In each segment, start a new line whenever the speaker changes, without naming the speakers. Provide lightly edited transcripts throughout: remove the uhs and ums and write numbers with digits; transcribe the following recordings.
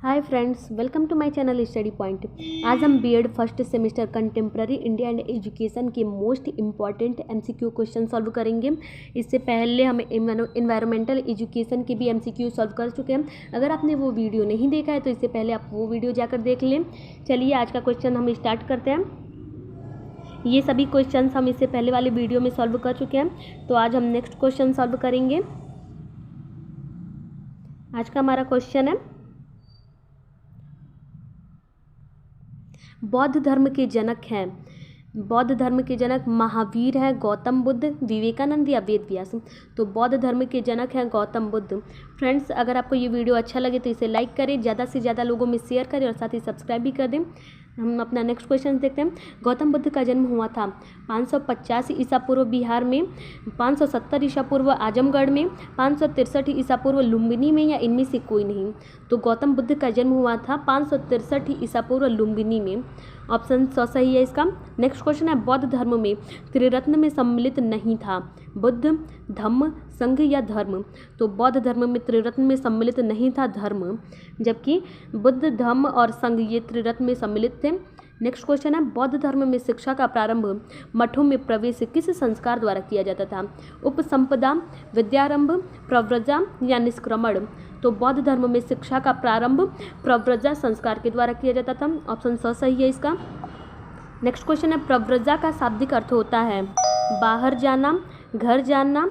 Hi friends, welcome to my channel study point. आज हम BEd first semester contemporary India and education के most important MCQ question solve करेंगे। इससे पहले हम इन्वायरमेंटल एजुकेशन के भी एमसीक्यू सॉल्व कर चुके हैं। अगर आपने वो वीडियो नहीं देखा है तो इससे पहले आप वो वीडियो जाकर देख लें। चलिए आज का क्वेश्चन हम स्टार्ट करते हैं। ये सभी क्वेश्चन हम इससे पहले वाले वीडियो में सॉल्व कर चुके हैं, तो आज हम नेक्स्ट क्वेश्चन सॉल्व करेंगे। आज का हमारा क्वेश्चन है, बौद्ध धर्म के जनक हैं। बौद्ध धर्म के जनक महावीर है, गौतम बुद्ध, विवेकानंद या वेद व्यास। तो बौद्ध धर्म के जनक हैं गौतम बुद्ध। फ्रेंड्स, अगर आपको ये वीडियो अच्छा लगे तो इसे लाइक करें, ज़्यादा से ज़्यादा लोगों में शेयर करें और साथ ही सब्सक्राइब भी कर दें। हम अपना नेक्स्ट क्वेश्चन देखते हैं। गौतम बुद्ध का जन्म हुआ था 550 ईसा पूर्व बिहार में, 570 ईसा पूर्व आजमगढ़ में, 563 ईसा पूर्व लुम्बिनी में, या इनमें से कोई नहीं। तो गौतम बुद्ध का जन्म हुआ था 563 ईसा पूर्व लुम्बिनी में। ऑप्शन सही है इसका। नेक्स्ट क्वेश्चन है, बौद्ध धर्म में त्रिरत्न में सम्मिलित नहीं था, बुद्ध, धम्म, संघ या धर्म। तो बौद्ध धर्म में त्रिरत्न में सम्मिलित नहीं था धर्म, जबकि बुद्ध, धम्म और संघ ये त्रिरत्न में सम्मिलित थे। नेक्स्ट क्वेश्चन है, बौद्ध धर्म में शिक्षा का प्रारंभ मठों में प्रवेश किस संस्कार द्वारा किया जाता था, उपसंपदा, विद्यारंभ, प्रव्रजा या निष्क्रमण। तो बौद्ध धर्म में शिक्षा का प्रारंभ प्रव्रजा संस्कार के द्वारा किया जाता था। ऑप्शन सही है इसका। नेक्स्ट क्वेश्चन है, प्रव्रजा का शाब्दिक अर्थ होता है बाहर जाना, घर जाना,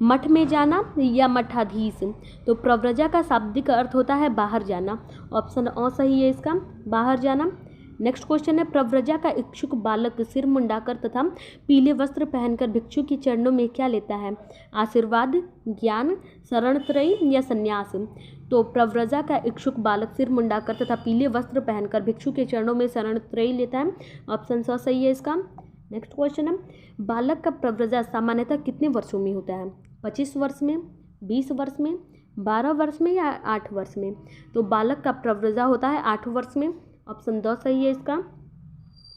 मठ में जाना या मठाधीश। तो प्रव्रजा का शाब्दिक अर्थ होता है बाहर जाना। ऑप्शन सही है इसका, बाहर जाना। नेक्स्ट क्वेश्चन है, प्रव्रजा का इच्छुक बालक सिर मुंडाकर तथा पीले वस्त्र पहनकर भिक्षु के चरणों में क्या लेता है, आशीर्वाद, ज्ञान, शरणत्रयी या संन्यास। तो प्रव्रजा का इच्छुक बालक सिर मुंडाकर तथा पीले वस्त्र पहनकर भिक्षु के चरणों में शरणत्रयी लेता है। ऑप्शन सही है इसका। नेक्स्ट क्वेश्चन है, बालक का प्रव्रजा सामान्यतः कितने वर्षों में होता है, 25 वर्ष में, 20 वर्ष में, 12 वर्ष में या 8 वर्ष में। तो बालक का प्रव्रजा होता है 8 वर्ष में। ऑप्शन सही है इसका।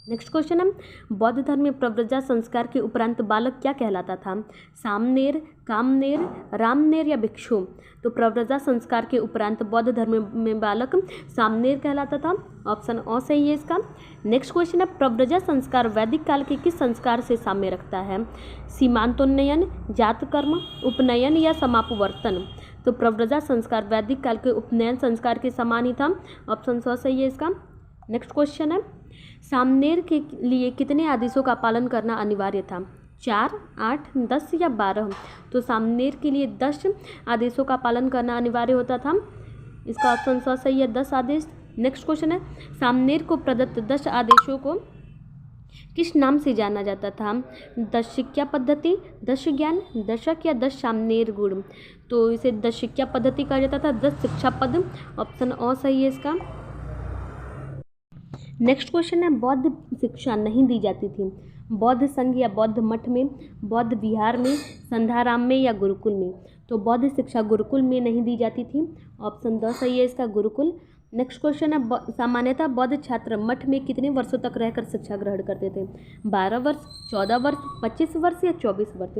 नेक्स्ट क्वेश्चन है, बौद्ध धर्म में प्रव्रजा संस्कार के उपरांत बालक क्या कहलाता था, सामनेर, कामनेर, रामनेर या भिक्षु। तो प्रव्रजा संस्कार के उपरांत बौद्ध धर्म में बालक सामनेर कहलाता था। ऑप्शन सही है इसका। नेक्स्ट क्वेश्चन है, प्रव्रजा संस्कार वैदिक काल के किस संस्कार से साम्य रखता है, सीमांतोन्नयन, जातकर्म, उपनयन या समापवर्तन। तो प्रव्रजा संस्कार वैदिक काल के उपनयन संस्कार के समान ही था। ऑप्शन सही है इसका। नेक्स्ट क्वेश्चन है, सामनेर के लिए कितने आदेशों का पालन करना अनिवार्य था, 4, 8, 10 या 12। तो सामनेर के लिए 10 आदेशों का पालन करना अनिवार्य होता था। इसका ऑप्शन सही है, 10 आदेश। नेक्स्ट क्वेश्चन है, सामनेर को प्रदत्त 10 आदेशों को किस नाम से जाना जाता था, 10 शिक्षा पद्धति, 10 ज्ञान, दशक या 10 सामनेर गुण। तो इसे 10 शिक्षा पद्धति कहा जाता था, 10 शिक्षा पद। ऑप्शन सही है इसका। नेक्स्ट क्वेश्चन है, बौद्ध शिक्षा नहीं दी जाती थी, बौद्ध संघ या बौद्ध मठ में, बौद्ध विहार में, संध्याराम में या गुरुकुल में। तो बौद्ध शिक्षा गुरुकुल में नहीं दी जाती थी। ऑप्शन सही है इसका, गुरुकुल। नेक्स्ट क्वेश्चन है, सामान्यतः बौद्ध छात्र मठ में कितने वर्षों तक रहकर शिक्षा ग्रहण करते थे, 12 वर्ष, 14 वर्ष, 25 वर्ष या 24 वर्ष।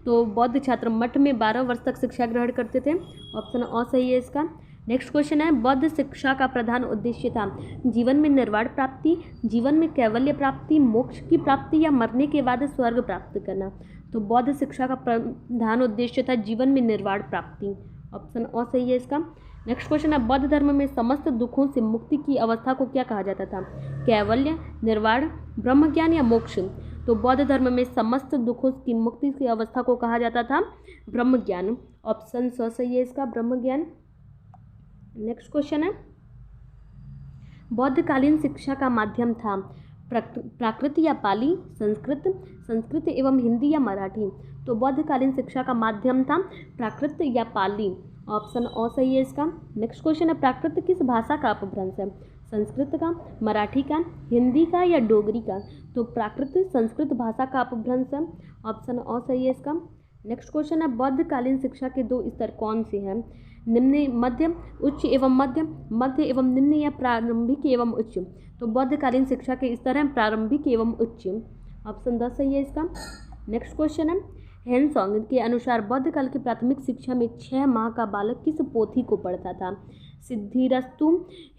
तो बौद्ध छात्र मठ में 12 वर्ष तक शिक्षा ग्रहण करते थे। ऑप्शन सही है इसका। नेक्स्ट क्वेश्चन है, बौद्ध शिक्षा का प्रधान उद्देश्य था जीवन में निर्वाण प्राप्ति, जीवन में कैवल्य प्राप्ति, मोक्ष की प्राप्ति या मरने के बाद स्वर्ग प्राप्त करना। तो बौद्ध शिक्षा का प्रधान उद्देश्य था जीवन में निर्वाण प्राप्ति। ऑप्शन सही है इसका। नेक्स्ट क्वेश्चन है, बौद्ध धर्म में समस्त दुखों से मुक्ति की अवस्था को क्या कहा जाता था, कैवल्य, निर्वाण, ब्रह्मज्ञान या मोक्ष। तो बौद्ध धर्म में समस्त दुखों की मुक्ति की अवस्था को कहा जाता था ब्रह्मज्ञान। ऑप्शन सही है इसका, ब्रह्मज्ञान। नेक्स्ट क्वेश्चन है, बौद्धकालीन शिक्षा का माध्यम था प्राकृत या पाली, संस्कृत, संस्कृत एवं हिंदी या मराठी। तो बौद्धकालीन शिक्षा का माध्यम था प्राकृत या पाली। ऑप्शन सही है इसका। नेक्स्ट क्वेश्चन है, प्राकृत किस भाषा का अपभ्रंश है, संस्कृत का, मराठी का, हिंदी का या डोगरी का। तो प्राकृत संस्कृत भाषा का अपभ्रंश है। ऑप्शन सही है इसका। नेक्स्ट क्वेश्चन है, बौद्धकालीन शिक्षा के 2 स्तर कौन से हैं, निम्न, मध्यम, उच्च एवं मध्यम, मध्य एवं निम्न या प्रारंभिक एवं उच्च। तो बौद्धकालीन शिक्षा के स्तर हैं प्रारंभिक एवं उच्च। ऑप्शन सही है इसका। नेक्स्ट क्वेश्चन है, हेनसोंग के अनुसार बौद्ध काल की प्राथमिक शिक्षा में 6 माह का बालक किस पोथी को पढ़ता था? सिद्धिरस्तु,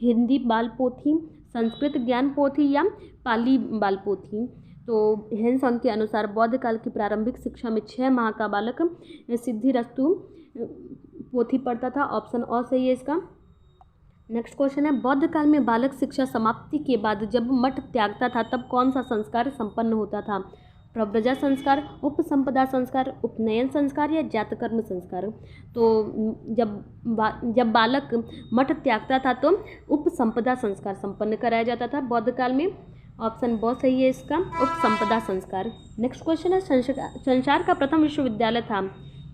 हिंदी बाल पोथी, संस्कृत ज्ञान पोथी या पाली बाल पोथी? तो हेनसोंग के अनुसार बौद्ध काल की प्रारंभिक शिक्षा में 6 माह का बालक सिद्धिरस्तु पोथी पढ़ता था। ऑप्शन अ सही है इसका। नेक्स्ट क्वेश्चन है, बौद्ध काल में बालक शिक्षा समाप्ति के बाद जब मठ त्यागता था तब कौन सा संस्कार संपन्न होता था? प्रव्रजा संस्कार, उपसंपदा संस्कार, उपनयन संस्कार या जातकर्म संस्कार? तो जब बालक मठ त्यागता था तो उपसंपदा संस्कार संपन्न कराया जाता था बौद्ध काल में। ऑप्शन ब सही है इसका, उपसंपदा संस्कार। नेक्स्ट क्वेश्चन है, संसार का प्रथम विश्वविद्यालय था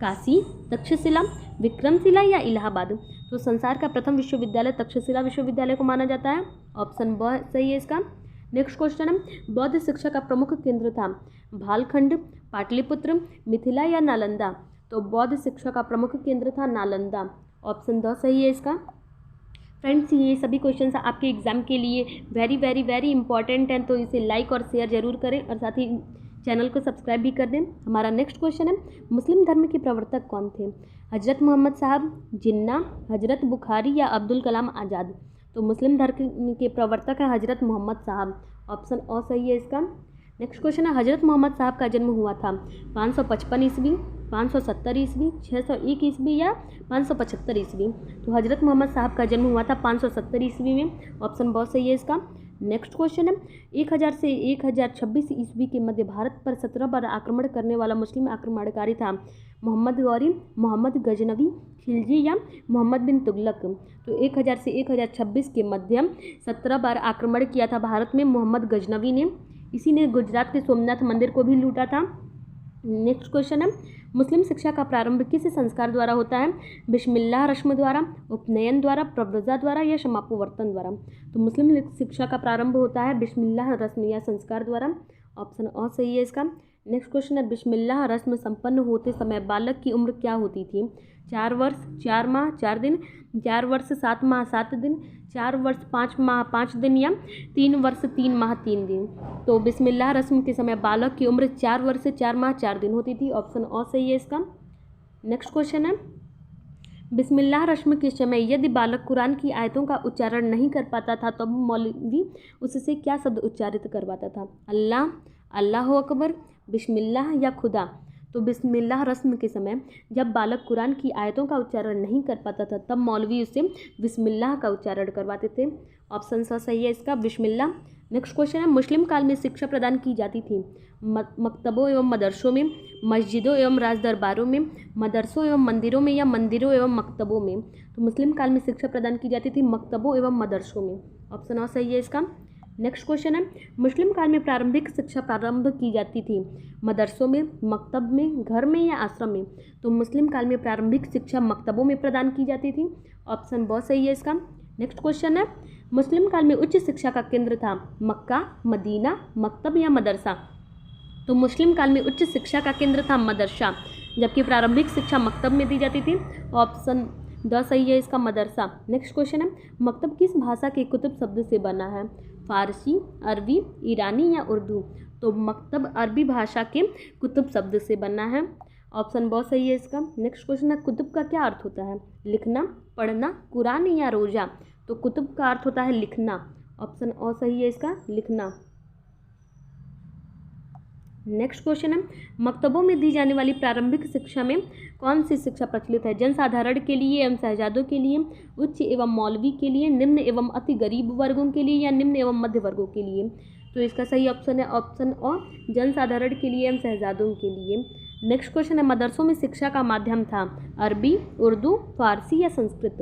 काशी, तक्षशिला, विक्रमशिला या इलाहाबाद? तो संसार का प्रथम विश्वविद्यालय तक्षशिला विश्वविद्यालय को माना जाता है। ऑप्शन ब सही है इसका। नेक्स्ट क्वेश्चन है, बौद्ध शिक्षा का प्रमुख केंद्र था भालखंड, पाटलिपुत्र, मिथिला या नालंदा? तो बौद्ध शिक्षा का प्रमुख केंद्र था नालंदा। ऑप्शन द सही है इसका। फ्रेंड्स, ये सभी क्वेश्चंस आपके एग्जाम के लिए वेरी वेरी वेरी इंपॉर्टेंट हैं, तो इसे लाइक और शेयर जरूर करें और साथ ही चैनल को सब्सक्राइब भी कर दें। हमारा नेक्स्ट क्वेश्चन है, मुस्लिम धर्म के प्रवर्तक कौन थे? हजरत मोहम्मद साहब, जिन्ना, हजरत बुखारी या अब्दुल कलाम आज़ाद? तो मुस्लिम धर्म के प्रवर्तक है हजरत मोहम्मद साहब। ऑप्शन अ सही है इसका। नेक्स्ट क्वेश्चन है, हजरत मोहम्मद साहब का जन्म हुआ था 555 ईस्वी, 570 ईस्वी, 601 ईस्वी या 575 ईस्वी? तो हजरत मोहम्मद साहब का जन्म हुआ था 570 ईस्वी में। ऑप्शन ब सही है इसका। नेक्स्ट क्वेश्चन है, 1000 से 1026 ईस्वी के मध्य भारत पर 17 बार आक्रमण करने वाला मुस्लिम आक्रमणकारी था मोहम्मद गौरी, मोहम्मद गजनवी, खिलजी या मोहम्मद बिन तुगलक? तो 1000 से 1026 के मध्य 17 बार आक्रमण किया था भारत में मोहम्मद गजनवी ने। इसी ने गुजरात के सोमनाथ मंदिर को भी लूटा था। नेक्स्ट क्वेश्चन है, मुस्लिम शिक्षा का प्रारंभ किस संस्कार द्वारा होता है? बिस्मिल्लाह रस्म द्वारा, उपनयन द्वारा, प्रव्रजा द्वारा या समापवर्तन द्वारा? तो मुस्लिम शिक्षा का प्रारंभ होता है बिस्मिल्लाह रस्म या संस्कार द्वारा। ऑप्शन अ सही है इसका। नेक्स्ट क्वेश्चन है, बिस्मिल्लाह रस्म संपन्न होते समय बालक की उम्र क्या होती थी? 4 वर्ष 4 माह 4 दिन, 4 वर्ष 7 माह 7 दिन, 4 वर्ष 5 माह 5 दिन या 3 वर्ष 3 माह 3 दिन? तो बिस्मिल्लाह रस्म के समय बालक की उम्र 4 वर्ष 4 माह 4 दिन होती थी। ऑप्शन अ सही है इसका। नेक्स्ट क्वेश्चन है, बिस्मिल्लाह रस्म के समय यदि बालक कुरान की आयतों का उच्चारण नहीं कर पाता था तो मौलवी उससे क्या शब्द उच्चारित करवाता था? अल्लाह, अल्लाह अकबर, बिस्मिल्लाह या खुदा? तो बिस्मिल्लाह रस्म के समय जब बालक कुरान की आयतों का उच्चारण नहीं कर पाता था तब मौलवी उससे बिस्मिल्लाह का उच्चारण करवाते थे। ऑप्शन स सही है इसका, बिस्मिल्लाह। नेक्स्ट क्वेश्चन है, मुस्लिम काल में शिक्षा प्रदान की जाती थी मकतबों एवं मदरसों में, मस्जिदों एवं राज दरबारों में, मदरसों एवं मंदिरों में या मंदिरों एवं मकतबों में? तो मुस्लिम काल में शिक्षा प्रदान की जाती थी मकतबों एवं मदरसों में। ऑप्शन अ सही है इसका। नेक्स्ट क्वेश्चन है, मुस्लिम काल में प्रारंभिक शिक्षा प्रारंभ की जाती थी मदरसों में, मकतब में, घर में या आश्रम में? तो मुस्लिम काल में प्रारंभिक शिक्षा मकतबों में प्रदान की जाती थी। ऑप्शन ब सही है इसका। नेक्स्ट क्वेश्चन है, मुस्लिम काल में उच्च शिक्षा का केंद्र था मक्का, मदीना, मकतब या मदरसा? तो मुस्लिम काल में उच्च शिक्षा का केंद्र था मदरसा, जबकि प्रारंभिक शिक्षा मकतब में दी जाती थी। ऑप्शन द सही है इसका, मदरसा। नेक्स्ट क्वेश्चन है, मकतब किस भाषा के कुतुब शब्द से बना है? फारसी, अरबी, ईरानी या उर्दू? तो मकतब अरबी भाषा के कुतुब शब्द से बना है। ऑप्शन ब सही है इसका। नेक्स्ट क्वेश्चन है, कुतुब का क्या अर्थ होता है? लिखना, पढ़ना, कुरान या रोजा? तो कुतुब का अर्थ होता है लिखना। ऑप्शन अ सही है इसका, लिखना। नेक्स्ट क्वेश्चन है, मकतबों में दी जाने वाली प्रारंभिक शिक्षा में कौन सी शिक्षा प्रचलित है? जनसाधारण के लिए एवं शहजादों के लिए, उच्च एवं मौलवी के लिए, निम्न एवं अति गरीब वर्गों के लिए या निम्न एवं मध्य वर्गों के लिए? तो इसका सही ऑप्शन है ऑप्शन अ, जनसाधारण के लिए एवं शहजादों के लिए। नेक्स्ट क्वेश्चन है, मदरसों में शिक्षा का माध्यम था अरबी, उर्दू, फारसी या संस्कृत?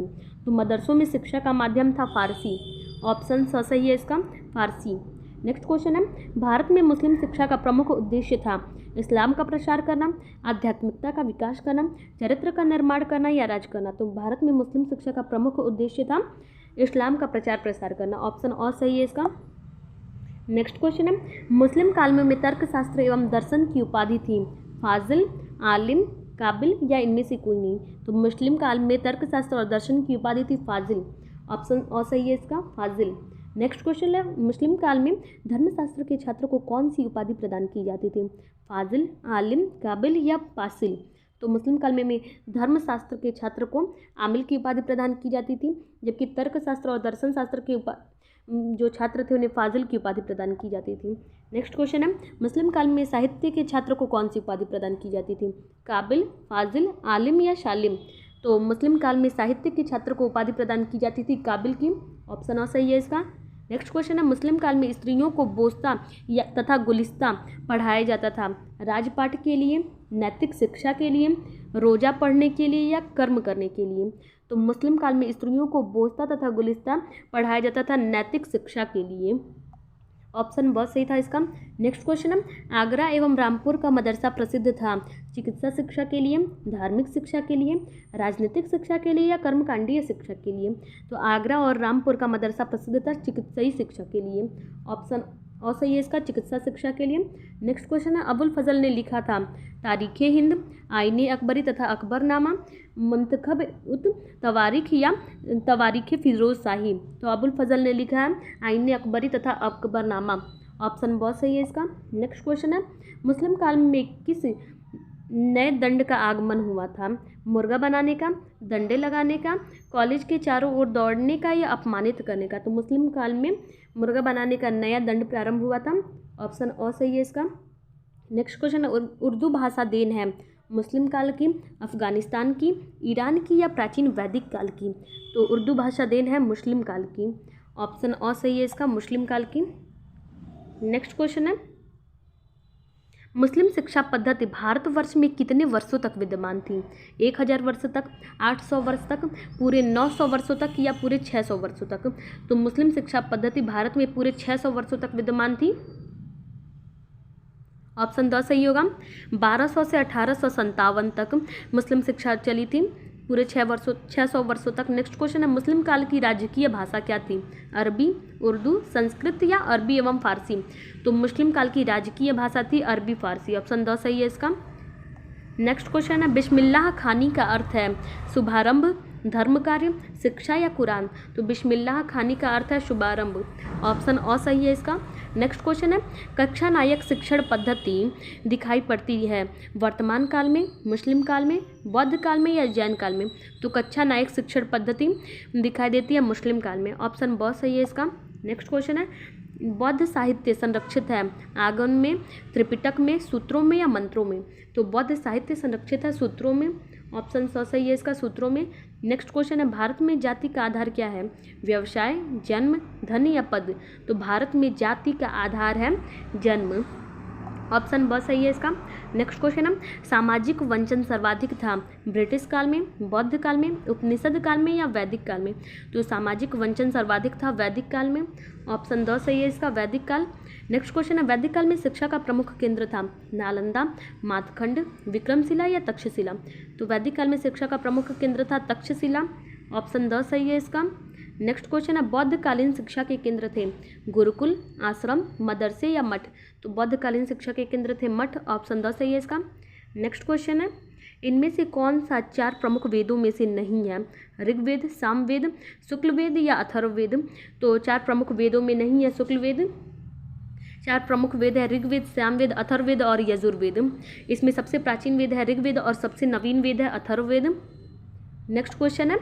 तो मदरसों में शिक्षा का माध्यम था फारसी। ऑप्शन स सही है इसका, फारसी। नेक्स्ट क्वेश्चन है, भारत में मुस्लिम शिक्षा का प्रमुख उद्देश्य था इस्लाम का प्रसार करना, आध्यात्मिकता का विकास करना, चरित्र का निर्माण करना या राज करना? तो भारत में मुस्लिम शिक्षा का प्रमुख उद्देश्य था इस्लाम का प्रचार प्रसार करना। ऑप्शन अ सही है इसका। नेक्स्ट क्वेश्चन है, मुस्लिम काल में तर्कशास्त्र एवं दर्शन की उपाधि थी फाजिल, आलिम, काबिल या इनमें से कोई नहीं? तो मुस्लिम काल में तर्कशास्त्र और दर्शन की उपाधि थी फाजिल। ऑप्शन अ सही है इसका, फाजिल। नेक्स्ट क्वेश्चन है, मुस्लिम काल में धर्मशास्त्र के छात्र को कौन सी उपाधि प्रदान की जाती थी? फाजिल, आलिम, काबिल या फासिल। तो मुस्लिम काल में धर्मशास्त्र के छात्र को आमिल की उपाधि प्रदान की जाती थी, जबकि तर्कशास्त्र और दर्शन शास्त्र के जो छात्र थे उन्हें फाजिल की उपाधि प्रदान की जाती थी। नेक्स्ट क्वेश्चन है, मुस्लिम काल में साहित्य के छात्र को कौन सी उपाधि प्रदान की जाती थी? काबिल, फाजिल, आलिम या शालिम। तो मुस्लिम काल में साहित्य के छात्र को उपाधि प्रदान की जाती थी काबिल की। ऑप्शन आ सही है इसका। नेक्स्ट क्वेश्चन है, मुस्लिम काल में स्त्रियों को बोस्ता या तथा गुलिस्ता पढ़ाया जाता था राजपाट के लिए, नैतिक शिक्षा के लिए, रोजा पढ़ने के लिए या कर्म करने के लिए। तो मुस्लिम काल में स्त्रियों को बोस्ता तथा गुलिस्ता पढ़ाया जाता था नैतिक शिक्षा के लिए। ऑप्शन ब सही था इसका। नेक्स्ट क्वेश्चन है, आगरा एवं रामपुर का मदरसा प्रसिद्ध था चिकित्सा शिक्षा के लिए, धार्मिक शिक्षा के लिए, राजनीतिक शिक्षा के लिए या कर्मकांडीय शिक्षा के लिए। तो आगरा और रामपुर का मदरसा प्रसिद्ध था चिकित्सीय शिक्षा के लिए। ऑप्शन और सही है इसका, चिकित्सा शिक्षा के लिए। नेक्स्ट क्वेश्चन है, अबुल फजल ने लिखा था तारीख़ हिंद, आईने अकबरी तथा अकबरनामा, मुंतखब उत तवारीख या तवारीख़ फिरोज शाही। तो अबुल फजल ने लिखा है आईने अकबरी तथा अकबरनामा। ऑप्शन बहुत सही है इसका। नेक्स्ट क्वेश्चन है, मुस्लिम काल में किस नए दंड का आगमन हुआ था? मुर्गा बनाने का, डंडे लगाने का, कॉलेज के चारों ओर दौड़ने का या अपमानित करने का। तो मुस्लिम काल में मुर्गा बनाने का नया दंड प्रारंभ हुआ था। ऑप्शन और सही है इसका। नेक्स्ट क्वेश्चन है, उर्दू भाषा देन है मुस्लिम काल की, अफगानिस्तान की, ईरान की या प्राचीन वैदिक काल की। तो उर्दू भाषा देन है मुस्लिम काल की। ऑप्शन और सही है इसका, मुस्लिम काल की। नेक्स्ट क्वेश्चन है, मुस्लिम शिक्षा पद्धति भारतवर्ष में कितने वर्षों तक विद्यमान थी? 1000 वर्ष तक, 800 वर्ष तक, पूरे 900 वर्षों तक या पूरे 600 वर्षों तक। तो मुस्लिम शिक्षा पद्धति भारत में पूरे 600 वर्षों तक विद्यमान थी। ऑप्शन 2 सही होगा। 1200 से 1857 तक मुस्लिम शिक्षा चली थी, पूरे 600 वर्षों तक। नेक्स्ट क्वेश्चन है, मुस्लिम काल की राजकीय भाषा क्या थी? अरबी, उर्दू, संस्कृत या अरबी एवं फारसी। तो मुस्लिम काल की राजकीय भाषा थी अरबी फारसी। ऑप्शन 2 सही है इसका। नेक्स्ट क्वेश्चन है, बिस्मिल्लाह खानी का अर्थ है शुभारंभ, धर्म कार्य, शिक्षा या कुरान। तो बिस्मिल्लाह खानी का अर्थ है शुभारंभ। ऑप्शन और सही है इसका। नेक्स्ट क्वेश्चन है, कक्षा नायक शिक्षण पद्धति दिखाई पड़ती है वर्तमान काल में, मुस्लिम काल में, बौद्ध काल में या जैन काल में। तो कक्षा नायक शिक्षण पद्धति दिखाई देती है मुस्लिम काल में। ऑप्शन बहुत सही है इसका। नेक्स्ट क्वेश्चन है, बौद्ध साहित्य संरक्षित है आगम में, त्रिपिटक में, सूत्रों में या मंत्रों में। तो बौद्ध साहित्य संरक्षित है सूत्रों में। ऑप्शन सही है इसका, सूत्रों में। नेक्स्ट क्वेश्चन है, भारत में जाति का आधार क्या है? व्यवसाय, जन्म, धन या पद। तो भारत में जाति का आधार है जन्म। ऑप्शन ब सही है इसका। नेक्स्ट क्वेश्चन है, सामाजिक वंचन सर्वाधिक था ब्रिटिश काल में, बौद्ध काल में, उपनिषद काल में या वैदिक काल में। तो सामाजिक वंचन सर्वाधिक था वैदिक काल में। ऑप्शन 2 सही है इसका, वैदिक काल। नेक्स्ट क्वेश्चन है, वैदिक काल में शिक्षा का प्रमुख केंद्र था नालंदा, मातखंड, विक्रमशिला या तक्षशिला। तो वैदिक काल में शिक्षा का प्रमुख केंद्र था तक्षशिला। ऑप्शन 2 सही है इसका। नेक्स्ट क्वेश्चन है, बौद्धकालीन शिक्षा के केंद्र थे गुरुकुल, आश्रम, मदरसे या मठ। तो बौद्धकालीन शिक्षा के केंद्र थे मठ। ऑप्शन 2 सही है इसका। नेक्स्ट क्वेश्चन है, इनमें से कौन सा 4 प्रमुख वेदों में से नहीं है? ऋग्वेद, सामवेद, शुक्लवेद या अथर्ववेद। तो 4 प्रमुख वेदों में नहीं है शुक्लवेद। 4 प्रमुख वेद है ऋग्वेद, सामवेद, अथर्ववेद और यजुर्वेद। इसमें सबसे प्राचीन वेद है ऋग्वेद और सबसे नवीन वेद है अथर्ववेद। नेक्स्ट क्वेश्चन है,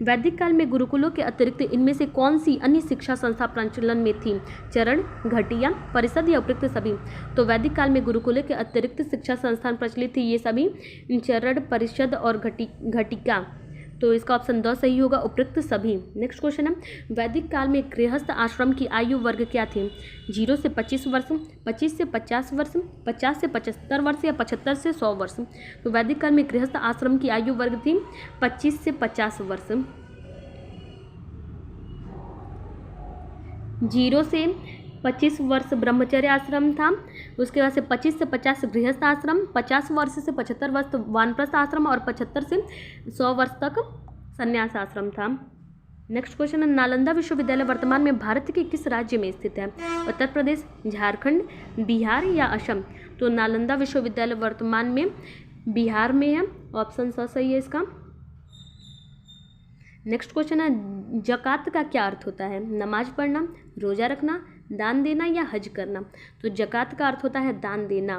वैदिक काल में गुरुकुलों के अतिरिक्त इनमें से कौन सी अन्य शिक्षा संस्था प्रचलन में थी? चरण, घटिया, परिषद या उपयुक्त सभी। तो वैदिक काल में गुरुकुलों के अतिरिक्त शिक्षा संस्थान प्रचलित थी ये सभी, चरण, परिषद और घटिका। तो इसका ऑप्शन 2 सही होगा, उपयुक्त सभी। नेक्स्ट क्वेश्चन है, वैदिक काल में गृहस्थ आश्रम की आयु वर्ग क्या थी? 0 से 25 वर्ष, 25 से 50 वर्ष, 50 से 75 वर्ष या 75 से 100 वर्ष। तो वैदिक काल में गृहस्थ आश्रम की आयु वर्ग थी 25 से 50 वर्ष। 0 से 25 वर्ष ब्रह्मचर्य आश्रम था, उसके बाद से 25 से 50 गृहस्थ आश्रम, 50 वर्ष से 75 वर्ष वानप्रस्थ आश्रम और 75 से 100 वर्ष तक संन्यास आश्रम था। नेक्स्ट क्वेश्चन है, नालंदा विश्वविद्यालय वर्तमान में भारत के किस राज्य में स्थित है? उत्तर प्रदेश, झारखंड, बिहार या असम। तो नालंदा विश्वविद्यालय वर्तमान में बिहार में है। ऑप्शन सही है इसका। नेक्स्ट क्वेश्चन है, ज़कात का क्या अर्थ होता है? नमाज पढ़ना, रोज़ा रखना, दान देना या हज करना। तो ज़कात का अर्थ होता है दान देना।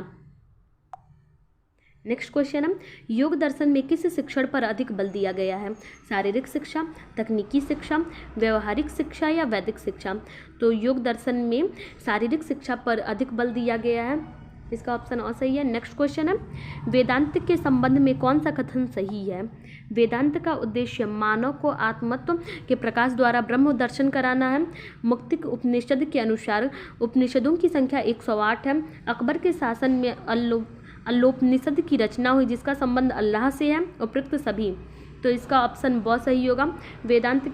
नेक्स्ट क्वेश्चन है, योग दर्शन में किस शिक्षण पर अधिक बल दिया गया है? शारीरिक शिक्षा, तकनीकी शिक्षा, व्यवहारिक शिक्षा या वैदिक शिक्षा? तो योग दर्शन में शारीरिक शिक्षा पर अधिक बल दिया गया है, इसका ऑप्शन और सही है। नेक्स्ट क्वेश्चन है, वेदांत के संबंध में कौन सा कथन सही है? वेदांत का उद्देश्य मानव को आत्मतत्व के प्रकाश द्वारा ब्रह्म दर्शन कराना है। मुक्तिक उपनिषद के अनुसार उपनिषदों की संख्या 108 है। अकबर के शासन में अल्लोपनिषद की रचना हुई जिसका संबंध अल्लाह से है। उपयुक्त सभी, तो इसका ऑप्शन बहुत सही होगा। वेदांत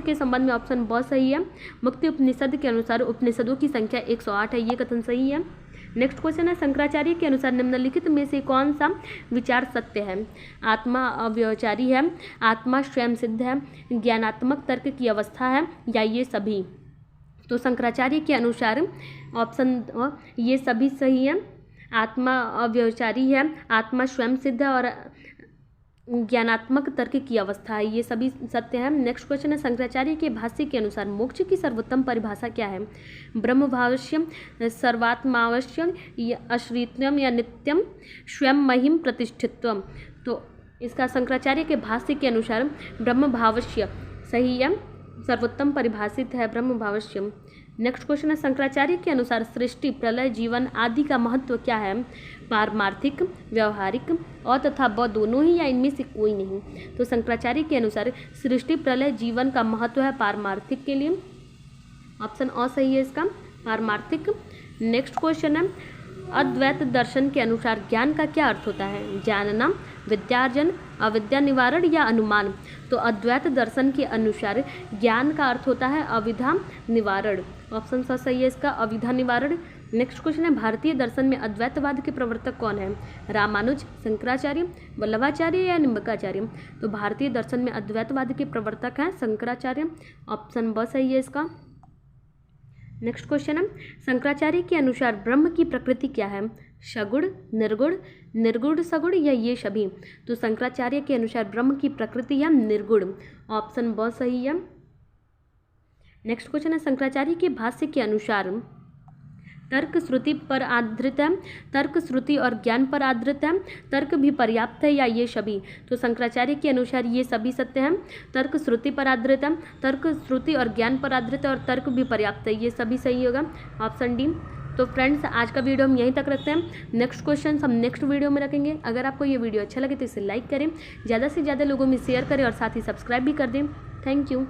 के संबंध में ऑप्शन बहुत सही है। मुक्ति उपनिषद के अनुसार उपनिषदों की संख्या 108 है, ये कथन सही है। नेक्स्ट क्वेश्चन है, शंकराचार्य के अनुसार निम्नलिखित में से कौन सा विचार सत्य है? आत्मा अव्यवचारी है, आत्मा स्वयं सिद्ध है, ज्ञानात्मक तर्क की अवस्था है या ये सभी? तो शंकराचार्य के अनुसार ऑप्शन ये सभी सही है। आत्मा अव्यवचारी है, आत्मा स्वयं सिद्ध है और ज्ञानात्मक तर्क की अवस्था है, ये सभी सत्य है। नेक्स्ट क्वेश्चन है, शंकराचार्य के भाष्य के अनुसार मोक्ष की सर्वोत्तम परिभाषा क्या है? ब्रह्मभावस्यम, सर्वात्मावश्यम, अश्रित्यम या नित्यम, स्वयं महिम प्रतिष्ठित्वम? तो इसका शंकराचार्य के भाष्य के अनुसार ब्रह्मभावस्य सही है, सर्वोत्तम परिभाषित है ब्रह्मभावस्यम। नेक्स्ट क्वेश्चन है, शंकराचार्य के अनुसार सृष्टि, प्रलय, जीवन आदि का महत्व क्या है? पारमार्थिक, व्यवहारिक और तथा व दोनों ही या इनमें से कोई नहीं? तो शंकराचार्य के अनुसार सृष्टि, प्रलय, जीवन का महत्व है पारमार्थिक के लिए, ऑप्शन और सही है इसका, पारमार्थिक। नेक्स्ट क्वेश्चन है, अद्वैत दर्शन के अनुसार ज्ञान का क्या अर्थ होता है? जानना, विद्यार्जन, अविद्या निवारण या अनुमान? तो अद्वैत दर्शन के अनुसार ज्ञान का अर्थ होता है अविद्या निवारण, ऑप्शन सा सही है इसका, अविद्या निवारण। नेक्स्ट क्वेश्चन है, भारतीय दर्शन में अद्वैतवाद के प्रवर्तक कौन है? रामानुज, शंकराचार्य, वल्लभाचार्य या निम्बकाचार्य? तो भारतीय दर्शन में अद्वैतवाद के प्रवर्तक हैं शंकराचार्य, ऑप्शन ब सही है इसका। नेक्स्ट क्वेश्चन है, शंकराचार्य के अनुसार ब्रह्म की प्रकृति क्या है? सगुण, निर्गुण, निर्गुण सगुण या ये सभी? तो शंकराचार्य के अनुसार ब्रह्म की प्रकृति है निर्गुण, ऑप्शन ब सही है। नेक्स्ट क्वेश्चन है, शंकराचार्य के भाष्य के अनुसार तर्क श्रुति पर आधारित है, तर्क श्रुति और ज्ञान पर आधारित है, तर्क भी पर्याप्त है या ये सभी? तो शंकराचार्य के अनुसार ये सभी सत्य हैं। तर्क श्रुति पर आधारित है, तर्क श्रुति और ज्ञान पर आधारित है और तर्क भी पर्याप्त है, ये सभी सही होगा, ऑप्शन डी। तो फ्रेंड्स, आज का वीडियो हम यहीं तक रखते हैं। नेक्स्ट क्वेश्चन हम नेक्स्ट वीडियो में रखेंगे। अगर आपको ये वीडियो अच्छा लगे तो इसे लाइक करें, ज़्यादा से ज़्यादा लोगों में शेयर करें और साथ ही सब्सक्राइब भी कर दें। Thank you.